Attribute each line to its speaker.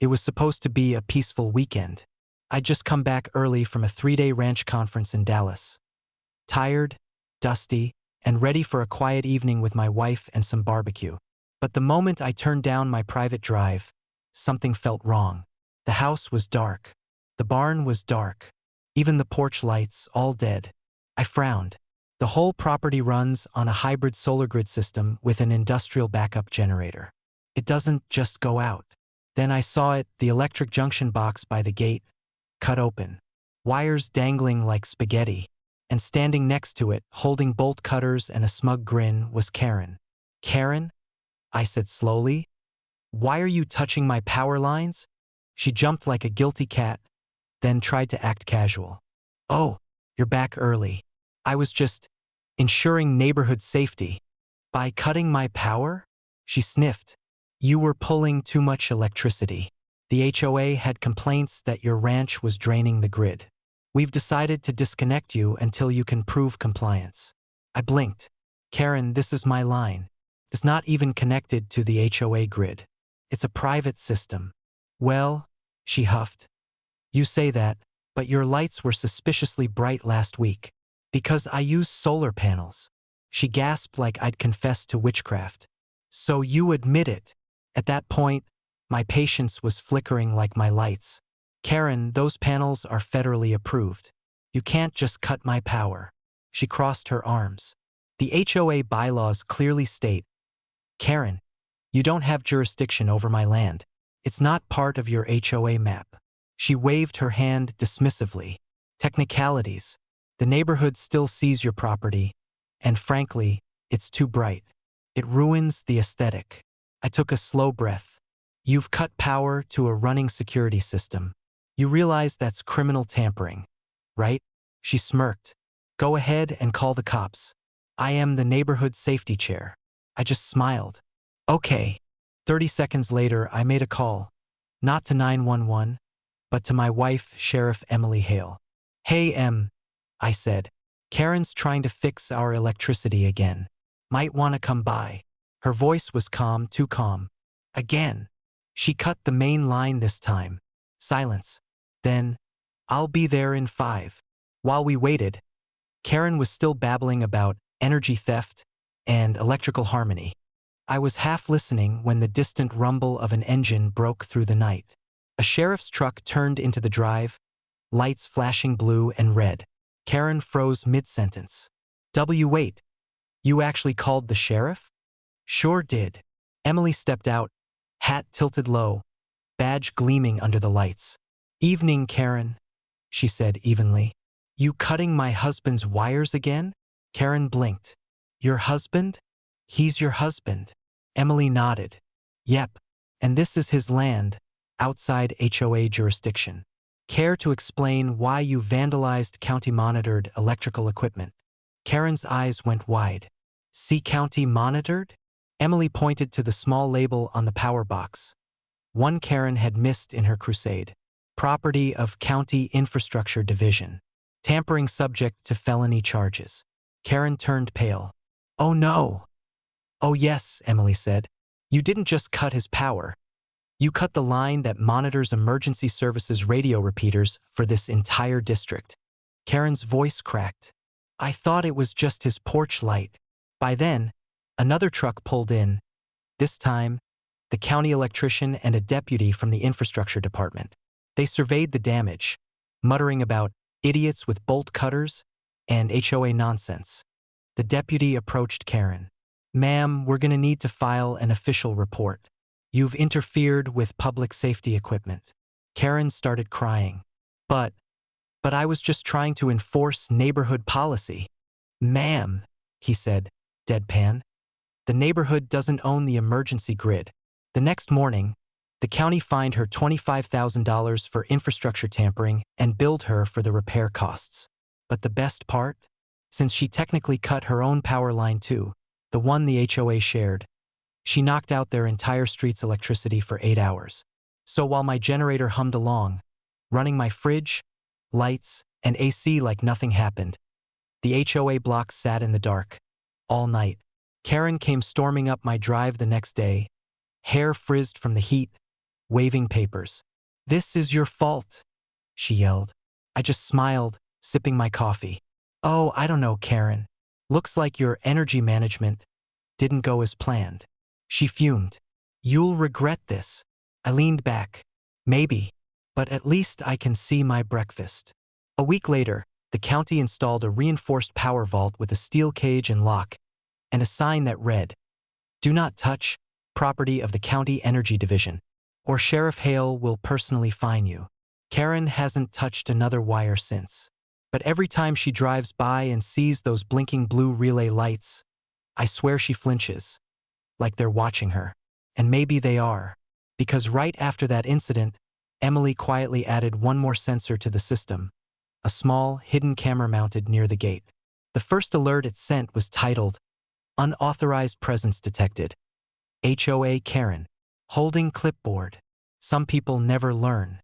Speaker 1: It was supposed to be a peaceful weekend. I'd just come back early from a 3-day ranch conference in Dallas. Tired, dusty, and ready for a quiet evening with my wife and some barbecue. But the moment I turned down my private drive, something felt wrong. The house was dark. The barn was dark. Even the porch lights, all dead. I frowned. The whole property runs on a hybrid solar grid system with an industrial backup generator. It doesn't just go out. Then I saw it, the electric junction box by the gate, cut open. Wires dangling like spaghetti. And standing next to it, holding bolt cutters and a smug grin, was Karen. "Karen?" I said slowly. "Why are you touching my power lines?" She jumped like a guilty cat, then tried to act casual. "Oh, you're back early. I was just ensuring neighborhood safety." "By cutting my power?" She sniffed. "You were pulling too much electricity. The HOA had complaints that your ranch was draining the grid. We've decided to disconnect you until you can prove compliance." I blinked. "Karen, this is my line. It's not even connected to the HOA grid. It's a private system." "Well," she huffed. "You say that, but your lights were suspiciously bright last week." "Because I use solar panels." She gasped like I'd confessed to witchcraft. "So you admit it." At that point, my patience was flickering like my lights. "Karen, those panels are federally approved. You can't just cut my power." She crossed her arms. "The HOA bylaws clearly state, Karen, you don't have jurisdiction over my land. It's not part of your HOA map." She waved her hand dismissively. "Technicalities. The neighborhood still sees your property, and frankly, it's too bright. It ruins the aesthetic." I took a slow breath. "You've cut power to a running security system. You realize that's criminal tampering, right?" She smirked. "Go ahead and call the cops. I am the neighborhood safety chair." I just smiled. "Okay." 30 seconds later, I made a call. Not to 911, but to my wife, Sheriff Emily Hale. "Hey, Em," I said. "Karen's trying to fix our electricity again. Might want to come by." Her voice was calm, too calm. "Again." She cut the main line this time. Silence. Then, "I'll be there in 5. While we waited, Karen was still babbling about energy theft and electrical harmony. I was half listening when the distant rumble of an engine broke through the night. A sheriff's truck turned into the drive, lights flashing blue and red. Karen froze mid-sentence. Wait. You actually called the sheriff?" "Sure did." Emily stepped out, hat tilted low, badge gleaming under the lights. "Evening, Karen," she said evenly. "You cutting my husband's wires again?" Karen blinked. "Your husband?" "He's your husband." Emily nodded. "Yep. And this is his land, outside HOA jurisdiction. Care to explain why you vandalized county-monitored electrical equipment?" Karen's eyes went wide. "See county-monitored?" Emily pointed to the small label on the power box. One Karen had missed in her crusade. Property of County Infrastructure Division. Tampering subject to felony charges. Karen turned pale. "Oh no." "Oh yes," Emily said. "You didn't just cut his power. You cut the line that monitors emergency services radio repeaters for this entire district." Karen's voice cracked. "I thought it was just his porch light." By then, another truck pulled in. This time, the county electrician and a deputy from the infrastructure department. They surveyed the damage, muttering about idiots with bolt cutters and HOA nonsense. The deputy approached Karen. "Ma'am, we're going to need to file an official report. You've interfered with public safety equipment." Karen started crying. But I was just trying to enforce neighborhood policy." "Ma'am," he said, deadpan. "The neighborhood doesn't own the emergency grid." The next morning, the county fined her $25,000 for infrastructure tampering and billed her for the repair costs. But the best part? Since she technically cut her own power line too, the one the HOA shared, she knocked out their entire street's electricity for 8 hours. So while my generator hummed along, running my fridge, lights, and AC like nothing happened, the HOA block sat in the dark. All night. Karen came storming up my drive the next day, hair frizzed from the heat, waving papers. "This is your fault," she yelled. I just smiled, sipping my coffee. "Oh, I don't know, Karen. Looks like your energy management didn't go as planned." She fumed. "You'll regret this." I leaned back. "Maybe, but at least I can see my breakfast." A week later, the county installed a reinforced power vault with a steel cage and lock, and a sign that read, "Do not touch, property of the County Energy Division, or Sheriff Hale will personally fine you." Karen hasn't touched another wire since. But every time she drives by and sees those blinking blue relay lights, I swear she flinches, like they're watching her. And maybe they are, because right after that incident, Emily quietly added one more sensor to the system, a small, hidden camera mounted near the gate. The first alert it sent was titled, "Unauthorized Presence Detected. HOA Karen, holding clipboard." Some people never learn.